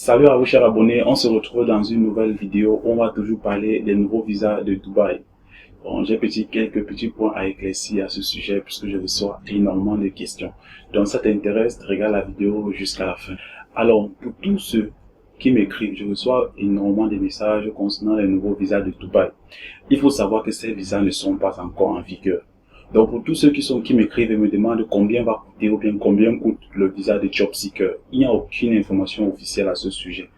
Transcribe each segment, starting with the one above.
Salut à vous chers abonnés, on se retrouve dans une nouvelle vidéo où on va toujours parler des nouveaux visas de Dubaï. Bon, j'ai quelques petits points à éclaircir à ce sujet puisque je reçois énormément de questions. Donc ça t'intéresse, regarde la vidéo jusqu'à la fin. Alors, pour tous ceux qui m'écrivent, je reçois énormément de messages concernant les nouveaux visas de Dubaï. Il faut savoir que ces visas ne sont pas encore en vigueur. Donc pour tous ceux qui m'écrivent et me demandent combien va coûter ou bien combien coûte le visa de Job Seeker, il n'y a aucune information officielle à ce sujet.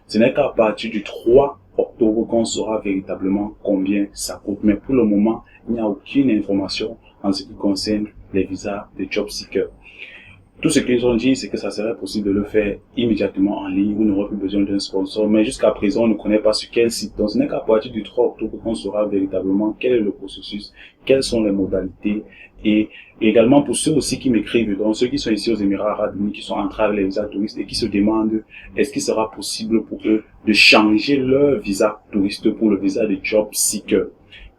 Ce n'est qu'à partir du 3 octobre qu'on saura véritablement combien ça coûte. Mais pour le moment, il n'y a aucune information en ce qui concerne les visas de Job Seeker. Tout ce qu'ils ont dit, c'est que ça serait possible de le faire immédiatement en ligne. Vous n'aurez plus besoin d'un sponsor. Mais jusqu'à présent, on ne connaît pas sur quel site. Donc, ce n'est qu'à partir du 3 octobre qu'on saura véritablement quel est le processus, quelles sont les modalités. Et également pour ceux aussi qui m'écrivent, donc ceux qui sont ici aux Émirats Arabes Unis, qui sont entrés avec les visas touristes et qui se demandent est-ce qu'il sera possible pour eux de changer leur visa touriste pour le visa de Job Seeker.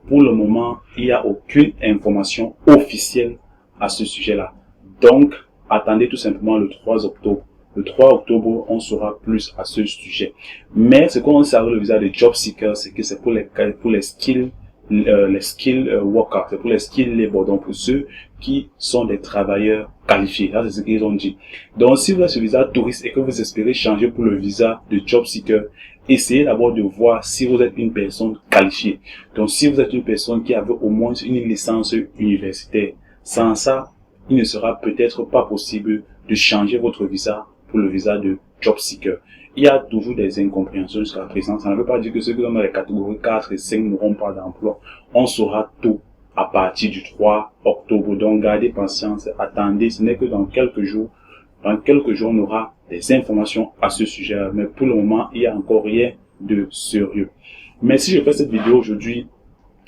Pour le moment, il n'y a aucune information officielle à ce sujet-là. Donc, attendez tout simplement le 3 octobre. Le 3 octobre, on saura plus à ce sujet. Mais ce qu'on sait avec le visa de Job Seeker, c'est que c'est pour les skills workers, c'est pour les skills labor, donc pour ceux qui sont des travailleurs qualifiés. Ça, c'est ce qu'ils ont dit. Donc, si vous avez ce visa touriste et que vous espérez changer pour le visa de Job Seeker, essayez d'abord de voir si vous êtes une personne qualifiée. Donc, si vous êtes une personne qui avait au moins une licence universitaire, sans ça, il ne sera peut-être pas possible de changer votre visa pour le visa de Job Seeker. Il y a toujours des incompréhensions jusqu'à présent. Ça ne veut pas dire que ceux qui sont dans les catégories 4 et 5 n'auront pas d'emploi. On saura tout à partir du 3 octobre. Donc, gardez patience, attendez. Ce n'est que dans quelques jours, on aura des informations à ce sujet. Mais pour le moment, il n'y a encore rien de sérieux. Mais si je fais cette vidéo aujourd'hui,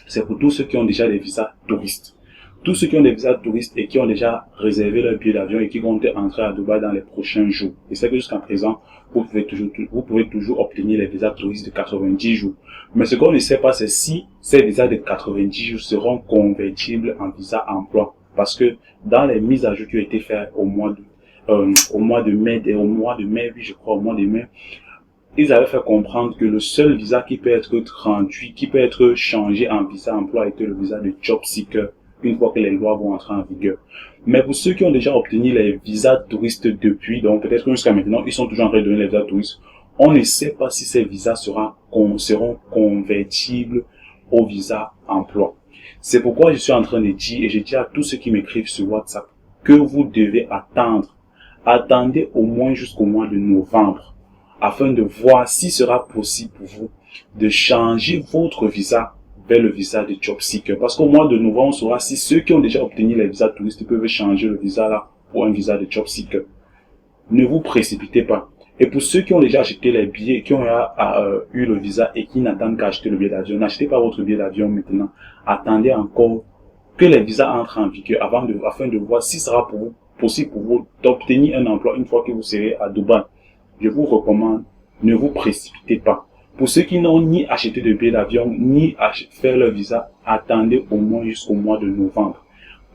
c'est pour tous ceux qui ont déjà des visas touristes. Tous ceux qui ont des visas touristes et qui ont déjà réservé leur billet d'avion et qui vont entrer à Dubaï dans les prochains jours. Et c'est que jusqu'à présent, vous pouvez toujours obtenir les visas touristes de 90 jours. Mais ce qu'on ne sait pas, c'est si ces visas de 90 jours seront convertibles en visa emploi. Parce que dans les mises à jour qui ont été faites au mois de mai, oui, je crois, au mois de mai, ils avaient fait comprendre que le seul visa qui peut être changé en visa emploi était le visa de Job Seeker, une fois que les lois vont entrer en vigueur. Mais pour ceux qui ont déjà obtenu les visas touristes depuis, donc peut-être que jusqu'à maintenant, ils sont toujours en train de donner les visas touristes, on ne sait pas si ces visas seront convertibles au visa emploi. C'est pourquoi je suis en train de dire, et je dis à tous ceux qui m'écrivent sur WhatsApp, que vous devez attendre. Attendez au moins jusqu'au mois de novembre, afin de voir s'il sera possible pour vous de changer votre visa vers le visa de Job Seeker. Parce qu'au mois de novembre, on saura si ceux qui ont déjà obtenu les visas touristes peuvent changer le visa là pour un visa de Job Seeker. Ne vous précipitez pas. Et pour ceux qui ont déjà acheté les billets, qui ont eu le visa et qui n'attendent qu'à acheter le billet d'avion, n'achetez pas votre billet d'avion maintenant. Attendez encore que les visas entrent en vigueur afin de voir si sera possible pour vous d'obtenir un emploi une fois que vous serez à Dubaï. Je vous recommande, ne vous précipitez pas. Pour ceux qui n'ont ni acheté de billet d'avion, ni fait leur visa, attendez au moins jusqu'au mois de novembre.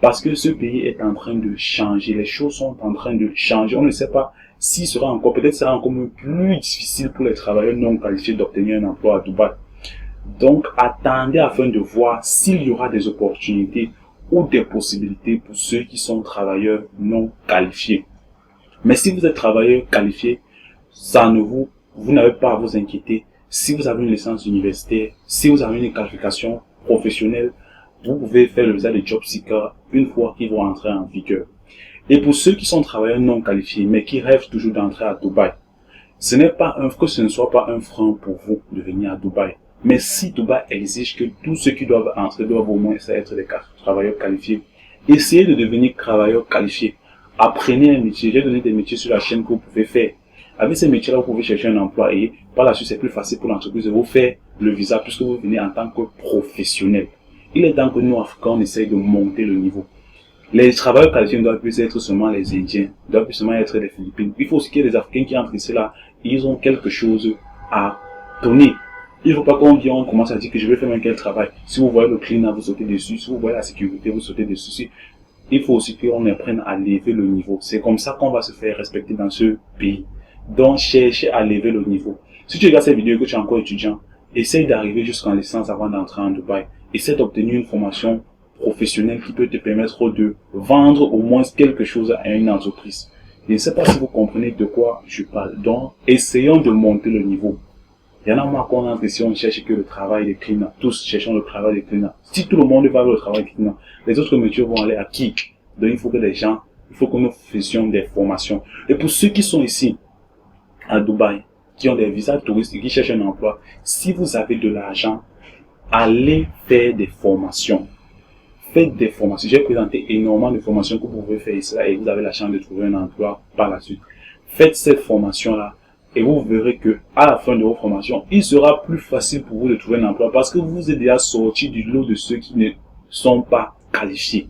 Parce que ce pays est en train de changer. Les choses sont en train de changer. On ne sait pas s'il sera encore, peut-être sera encore plus difficile pour les travailleurs non qualifiés d'obtenir un emploi à Dubaï. Donc, attendez afin de voir s'il y aura des opportunités ou des possibilités pour ceux qui sont travailleurs non qualifiés. Mais si vous êtes travailleur qualifié, vous n'avez pas à vous inquiéter. Si vous avez une licence universitaire, si vous avez une qualification professionnelle, vous pouvez faire le visa de Job Seeker une fois qu'ils vont entrer en vigueur. Et pour ceux qui sont travailleurs non qualifiés, mais qui rêvent toujours d'entrer à Dubaï, ce ne soit pas un frein pour vous de venir à Dubaï. Mais si Dubaï exige que tous ceux qui doivent entrer doivent au moins être des travailleurs qualifiés, essayez de devenir travailleur qualifié. Apprenez un métier. J'ai donné des métiers sur la chaîne que vous pouvez faire. Avec ces métiers-là, vous pouvez chercher un emploi et par la suite, c'est plus facile pour l'entreprise de vous faire le visa puisque vous venez en tant que professionnel. Il est temps que nous, Africains, on essaye de monter le niveau. Les travailleurs qualifiés ne doivent plus être seulement les Indiens, ne doivent plus seulement être les Philippines. Il faut aussi qu'il y ait des Africains qui entrent ici là, ils ont quelque chose à donner. Il ne faut pas qu'on vienne, on commence à dire que je vais faire un quel travail. Si vous voyez le cleaner, vous sautez dessus. Si vous voyez la sécurité, vous sautez dessus. Il faut aussi qu'on apprenne à lever le niveau. C'est comme ça qu'on va se faire respecter dans ce pays. Donc, cherchez à lever le niveau. Si tu regardes cette vidéo et que tu es encore étudiant, essaye d'arriver jusqu'en licence avant d'entrer en Dubaï. Essaye d'obtenir une formation professionnelle qui peut te permettre de vendre au moins quelque chose à une entreprise. Je ne sais pas si vous comprenez de quoi je parle. Donc, essayons de monter le niveau. Il y en a marre qu'on entre ici, on cherche que le travail des cleaners. Tous cherchons le travail des cleaners. Si tout le monde va vers le travail des cleaners, les autres métiers vont aller à qui? Donc, il faut que nous faisions des formations. Et pour ceux qui sont ici, à Dubaï, qui ont des visas touristes et qui cherchent un emploi, si vous avez de l'argent, allez faire des formations. Faites des formations. J'ai présenté énormément de formations que vous pouvez faire ici et vous avez la chance de trouver un emploi par la suite. Faites cette formation-là et vous verrez que à la fin de vos formations, il sera plus facile pour vous de trouver un emploi parce que vous êtes déjà sorti du lot de ceux qui ne sont pas qualifiés.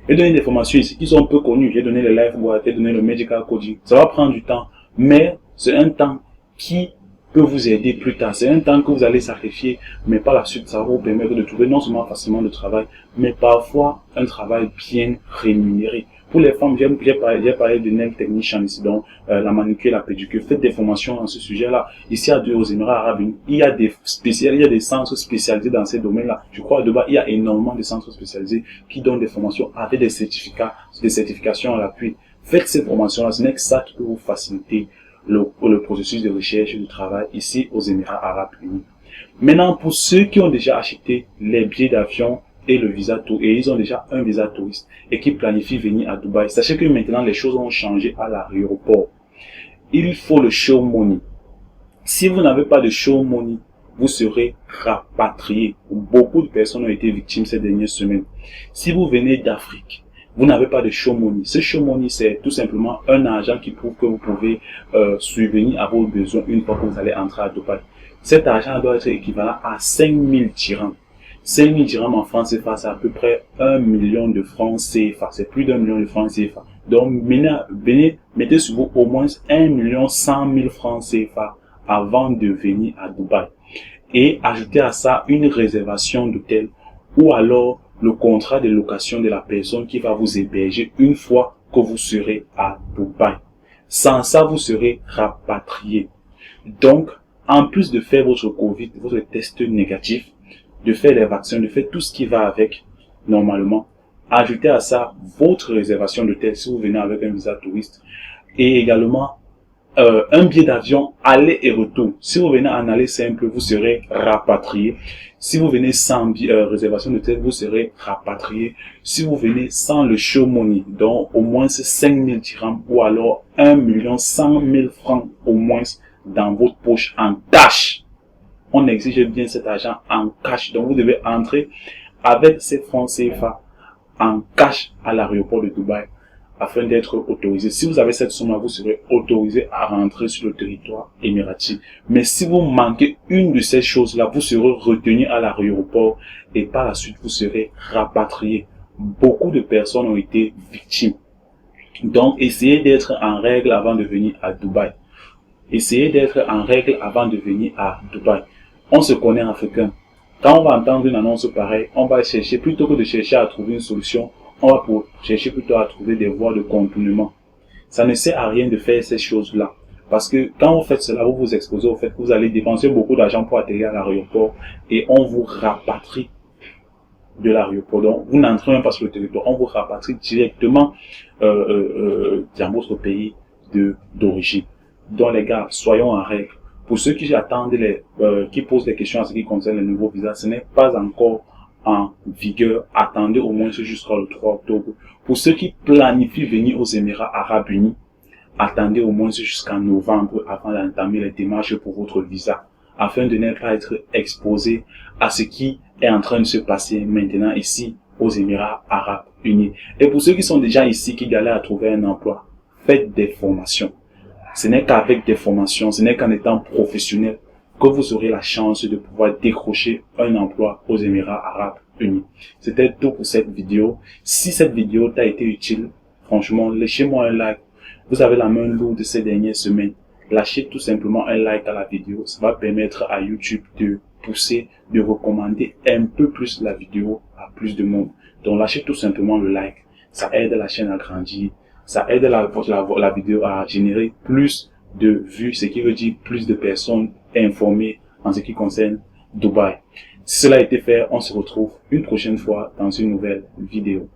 J'ai donné des formations ici qui sont un peu connues. J'ai donné le Lifeguard, j'ai donné le Medical Coding. Ça va prendre du temps, mais c'est un temps qui peut vous aider plus tard. C'est un temps que vous allez sacrifier, mais par la suite, ça va vous permettre de trouver non seulement facilement le travail, mais parfois un travail bien rémunéré. Pour les femmes, j'ai parlé de nail technician ici, donc la manucure, la pédicure. Faites des formations dans ce sujet-là. Ici, aux Émirats Arabes Unis, il y a des centres spécialisés dans ces domaines-là. Je crois à Dubaï, il y a énormément de centres spécialisés qui donnent des formations avec des certifications à l'appui. Faites ces formations-là. Ce n'est que ça qui peut vous faciliter le processus de recherche du travail ici aux Émirats Arabes Unis. Maintenant, pour ceux qui ont déjà acheté les billets d'avion et le visa tour, et ils ont déjà un visa touriste et qui planifient venir à Dubaï, sachez que maintenant les choses ont changé à l'aéroport. Il faut le show money. Si vous n'avez pas de show money, vous serez rapatrié. Beaucoup de personnes ont été victimes ces dernières semaines. Si vous venez d'Afrique, vous n'avez pas de show money. Ce show money, c'est tout simplement un argent qui prouve que vous pouvez subvenir à vos besoins une fois que vous allez entrer à Dubaï. Cet argent doit être équivalent à 5000 dirhams. 5000 dirhams en France CFA, c'est à peu près 1 million de francs CFA. C'est plus d'1 million de francs CFA. Donc, mettez sur vous au moins 1 100 000 francs CFA avant de venir à Dubaï. Et ajoutez à ça une réservation d'hôtel ou alors le contrat de location de la personne qui va vous héberger une fois que vous serez à Dubaï. Sans ça, vous serez rapatrié. Donc, en plus de faire votre Covid, votre test négatif, de faire les vaccins, de faire tout ce qui va avec, normalement, ajoutez à ça votre réservation d'hôtel si vous venez avec un visa touriste et également un billet d'avion aller et retour. Si vous venez en aller simple, vous serez rapatrié. Si vous venez sans réservation d'hôtel, vous serez rapatrié. Si vous venez sans le show money, donc au moins 5000 dirhams ou alors 1 100 000 francs au moins dans votre poche en cash. On exige bien cet argent en cash. Donc vous devez entrer avec ces francs CFA en cash à l'aéroport de Dubaï afin d'être autorisé. Si vous avez cette somme-là, vous serez autorisé à rentrer sur le territoire émirati. Mais si vous manquez une de ces choses-là, vous serez retenu à l'aéroport et par la suite, vous serez rapatrié. Beaucoup de personnes ont été victimes. Donc, essayez d'être en règle avant de venir à Dubaï. Essayez d'être en règle avant de venir à Dubaï. On se connaît africain. Quand on va entendre une annonce pareille, on va chercher, plutôt que de chercher à trouver une solution, on va chercher plutôt à trouver des voies de contournement. Ça ne sert à rien de faire ces choses-là. Parce que quand vous faites cela, vous vous exposez au fait que vous allez dépenser beaucoup d'argent pour atterrir à l'aéroport et on vous rapatrie de l'aéroport. Donc, vous n'entrez même pas sur le territoire, on vous rapatrie directement dans votre pays d'origine. Donc les gars, soyons en règle. Pour ceux qui attendent qui posent des questions en ce qui concerne les nouveaux visas, ce n'est pas encore en vigueur. Attendez au moins jusqu'au 3 octobre. Pour ceux qui planifient venir aux Émirats Arabes Unis, attendez au moins jusqu'en novembre avant d'entamer les démarches pour votre visa, afin de ne pas être exposé à ce qui est en train de se passer maintenant ici aux Émirats Arabes Unis. Et pour ceux qui sont déjà ici, qui galèrent à trouver un emploi, faites des formations. Ce n'est qu'avec des formations, ce n'est qu'en étant professionnel que vous aurez la chance de pouvoir décrocher un emploi aux Émirats Arabes Unis. C'était tout pour cette vidéo. Si cette vidéo t'a été utile, franchement, lâchez-moi un like. Vous avez la main lourde ces dernières semaines. Lâchez tout simplement un like à la vidéo. Ça va permettre à YouTube de pousser, de recommander un peu plus la vidéo à plus de monde. Donc lâchez tout simplement le like. Ça aide la chaîne à grandir. ça aide la vidéo à générer plus de vues, ce qui veut dire plus de personnes informées en ce qui concerne Dubaï. Si cela a été fait, on se retrouve une prochaine fois dans une nouvelle vidéo.